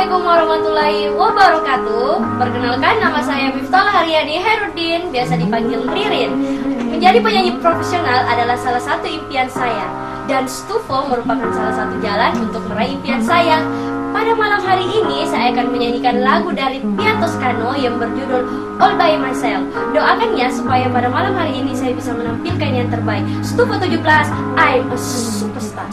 Assalamualaikum warahmatullahi wabarakatuh. Perkenalkan, nama saya Miftahul Haryadi Herudin, biasa dipanggil Ririn. Menjadi penyanyi profesional adalah salah satu impian saya, dan Stufo merupakan salah satu jalan untuk meraih impian saya. Pada malam hari ini saya akan menyanyikan lagu dari Pia Toscano yang berjudul All By Myself. Doakannya supaya pada malam hari ini saya bisa menampilkan yang terbaik. Stufo 17, I'm a Superstar.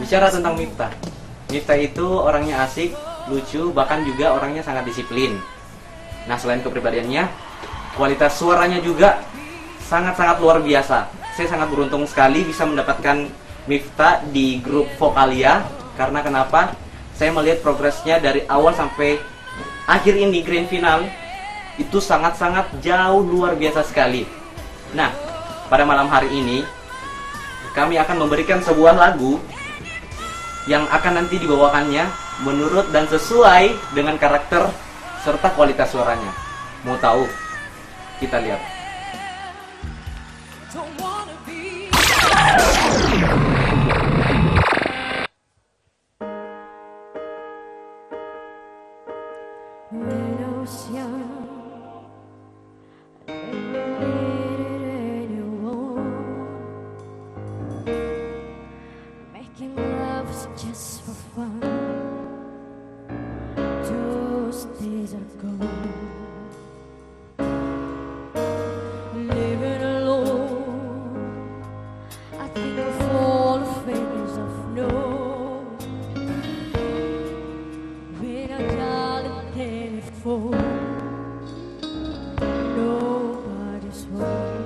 Bicara tentang Miftah, Miftah itu orangnya asik, lucu, bahkan juga orangnya sangat disiplin. Nah, selain kepribadiannya, kualitas suaranya juga sangat-sangat luar biasa. Saya sangat beruntung sekali bisa mendapatkan Miftah di grup Vokalia. Karena kenapa? Saya melihat progresnya dari awal sampai akhir ini grand final itu sangat-sangat jauh luar biasa sekali. Nah, pada malam hari ini kami akan memberikan sebuah lagu yang akan nanti dibawakannya menurut dan sesuai dengan karakter serta kualitas suaranya. Mau tahu? Kita lihat. Just for fun, those days are gone. Living alone, I think of all the things I've known. When I dial the telephone, nobody's home.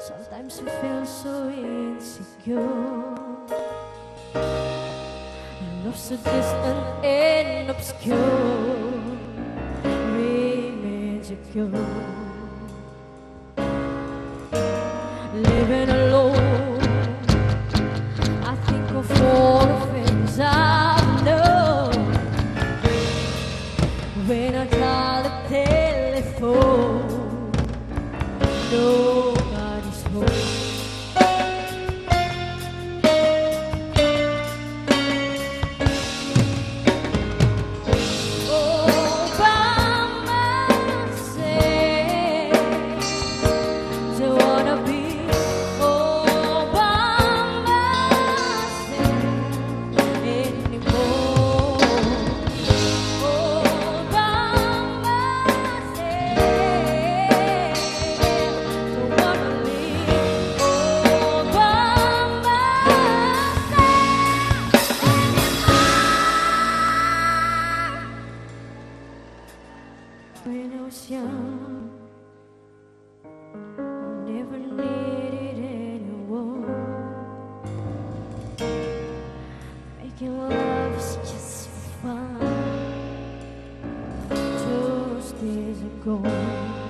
Sometimes you feel so insecure. Love so distant and obscure, remains secure. Living alone, I think of all the things I know. When I dial the telephone, nobody's home. When I was young, never needed anyone. Making love is just for fun. Those days are gone.